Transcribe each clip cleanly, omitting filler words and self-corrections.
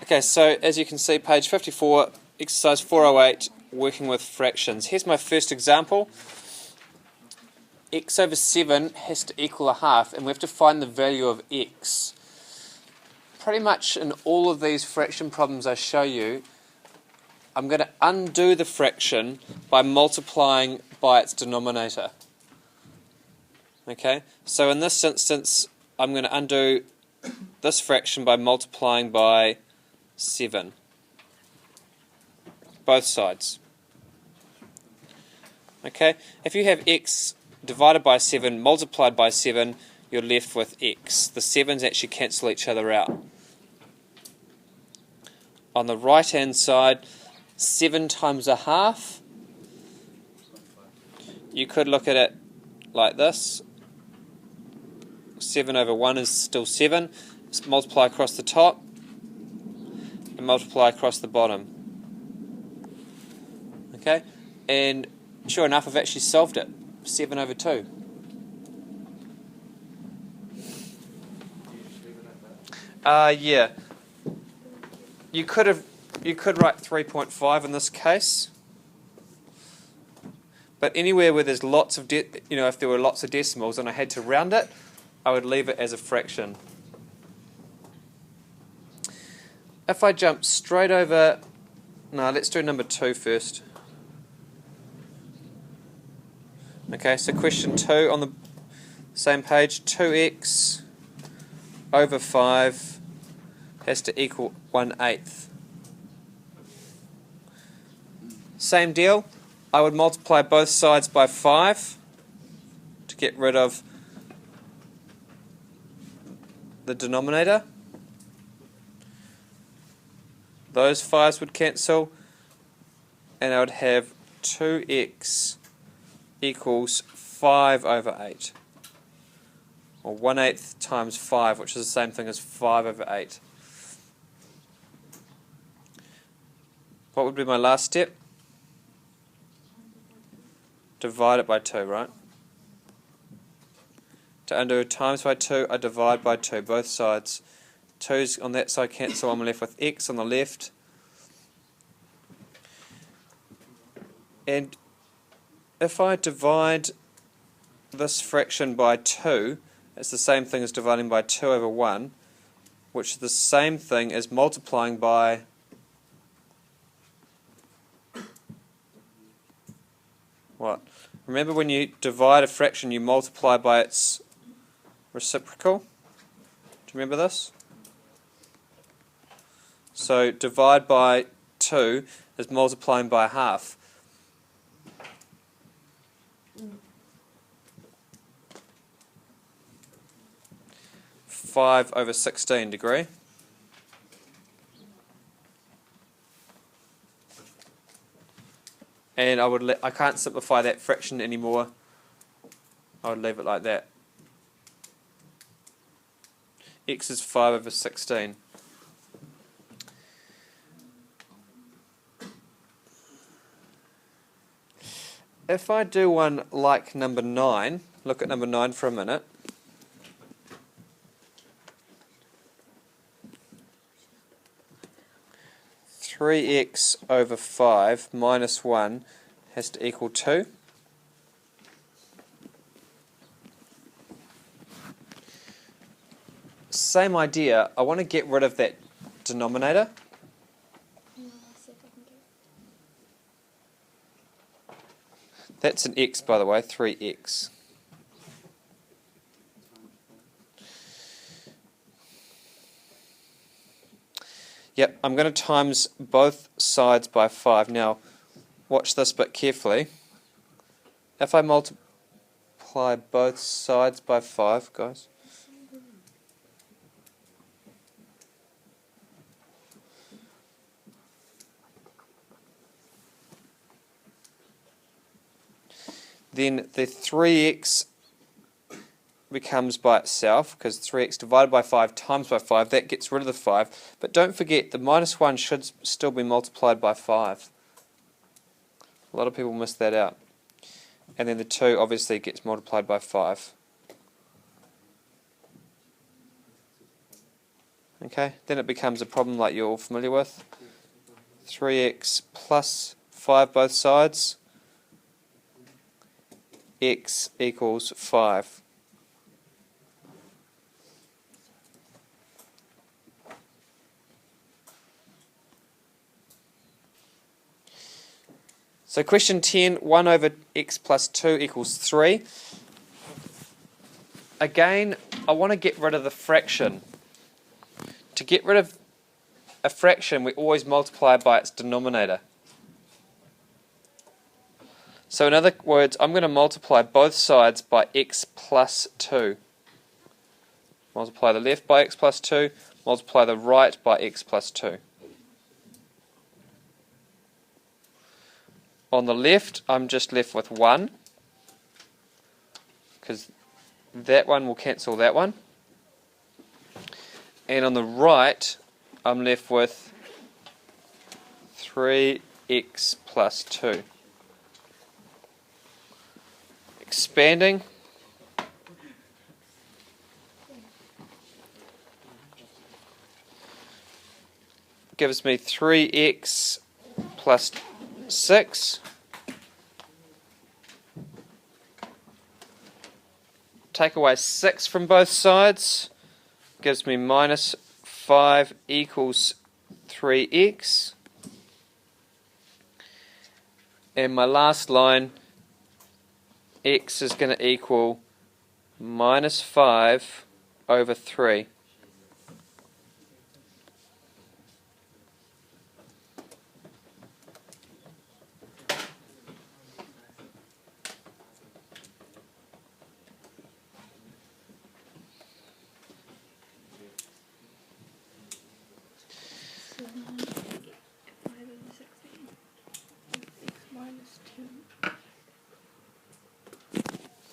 Okay, so as you can see, page 54, exercise 408, working with fractions. Here's my first example. X over 7 has to equal a half, and we have to find the value of x. Pretty much in all of these fraction problems I show you, I'm going to undo the fraction by multiplying by its denominator. Okay, so in this instance, I'm going to undo this fraction by multiplying by 7. Both sides. Okay, if you have x divided by 7 multiplied by 7, you're left with x. The 7's actually cancel each other out. On the right hand side, 7 times a half, you could look at it like this. 7 over 1 is still 7. Let's multiply across the top and multiply across the bottom. Okay, and sure enough, I've actually solved it. 7 over 2. Yeah. You could write 3.5 in this case. But anywhere where there's lots of if there were lots of decimals and I had to round it, I would leave it as a fraction. If I jump straight over, no, let's do number 2 first. Okay, so question 2 on the same page, 2x over 5 has to equal 1/8. Same deal, I would multiply both sides by 5 to get rid of the denominator. Those 5's would cancel, and I would have 2x equals 5 over 8, or 1/8 times 5, which is the same thing as 5 over 8. What would be my last step? Divide it by 2, right? To undo times by 2, I divide by 2, both sides. 2's on that side cancel, I'm left with x on the left. And if I divide this fraction by 2, it's the same thing as dividing by 2 over 1, which is the same thing as multiplying by what? Remember, when you divide a fraction, you multiply by its reciprocal? Do you remember this? So divide by 2 is multiplying by half. Five over 16 degree. And I can't simplify that fraction anymore. I would leave it like that. X is 5 over 16. If I do one like number 9, look at number 9 for a minute. Three x over 5 minus 1 has to equal 2. Same idea, I want to get rid of that denominator. That's an x, by the way, 3x. Yep, I'm going to times both sides by 5. Now, watch this bit carefully. If I multiply both sides by 5, guys, then the 3x becomes by itself, because 3x divided by 5 times by 5, that gets rid of the 5. But don't forget, the minus 1 should still be multiplied by 5. A lot of people miss that out. And then the 2 obviously gets multiplied by 5. Okay, then it becomes a problem like you're all familiar with. 3x plus 5 both sides. X equals 5. So question 10, 1 over x plus 2 equals 3. Again, I want to get rid of the fraction. To get rid of a fraction, we always multiply by its denominator. So in other words, I'm going to multiply both sides by x plus 2. Multiply the left by x plus 2, multiply the right by x plus 2. On the left, I'm just left with 1, because that one will cancel that one. And on the right, I'm left with 3x plus 2. Expanding. Gives me 3x plus 6. Take away 6 from both sides. Gives me minus 5 equals 3x. And my last line, x is going to equal minus 5 over 3.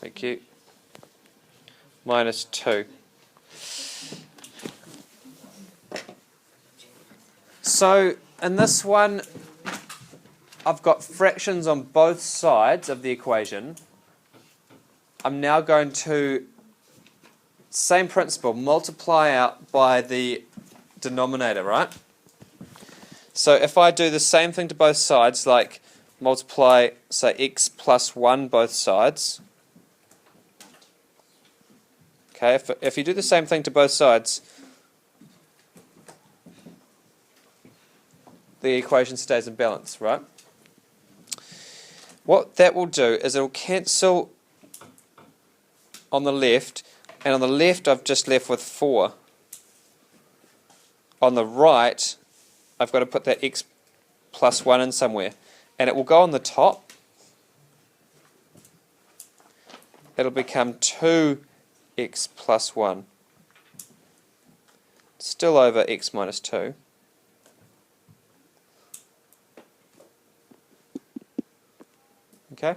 Thank you. Minus 2. So in this one, I've got fractions on both sides of the equation. I'm now going to, same principle, multiply out by the denominator, right? So if I do the same thing to both sides, like multiply, say, x plus 1 both sides. Okay, if you do the same thing to both sides, the equation stays in balance, right? What that will do is it will cancel on the left, and on the left I've just left with 4. On the right, I've got to put that x plus 1 in somewhere, and it will go on the top. It'll become 2x plus 1, still over x minus 2. Okay.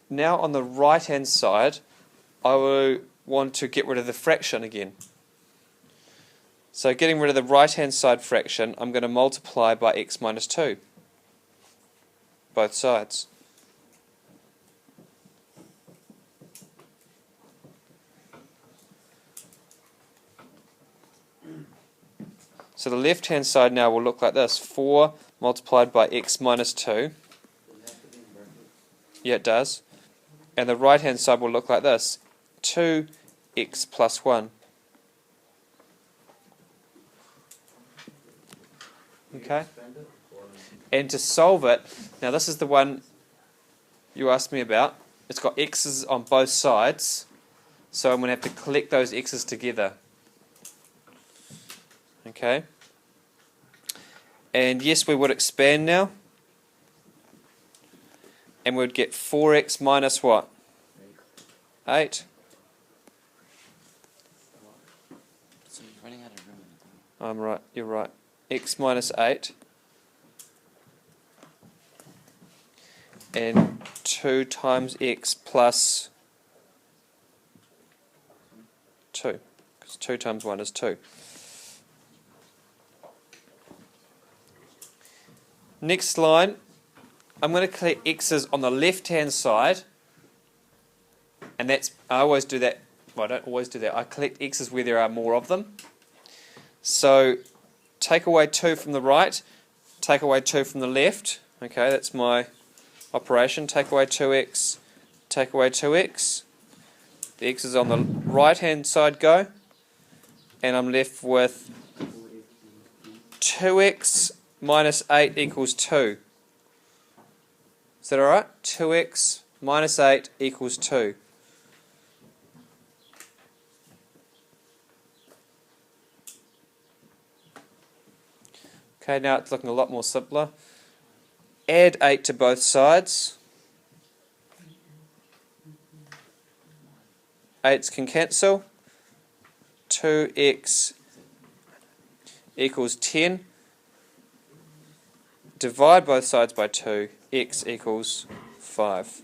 Now on the right hand side, I will want to get rid of the fraction again. So getting rid of the right hand side fraction, I'm going to multiply by x minus 2, both sides. So the left hand side now will look like this, 4 multiplied by x minus 2. Yeah, it does. And the right hand side will look like this, 2x plus 1. Okay? And to solve it, now this is the one you asked me about. It's got x's on both sides, so I'm going to have to collect those x's together. Okay? And yes, we would expand now. And we'd get 4x minus what? 8. So you're running out of room. I'm right, you're right. X minus 8. And 2 times x plus 2. Because 2 times 1 is 2. Next line, I'm going to collect x's on the left hand side, and that's, I always do that well, I don't always do that. I collect x's where there are more of them. So take away 2 from the right, take away 2 from the left. Okay, that's my operation. Take away 2x, take away 2x. The x's on the right hand side go, and I'm left with 2x minus 8 equals 2. Is that alright? 2x minus 8 equals 2. Okay, now it's looking a lot more simpler. Add 8 to both sides. 8's can cancel. 2x equals 10. Divide both sides by 2. X equals 5.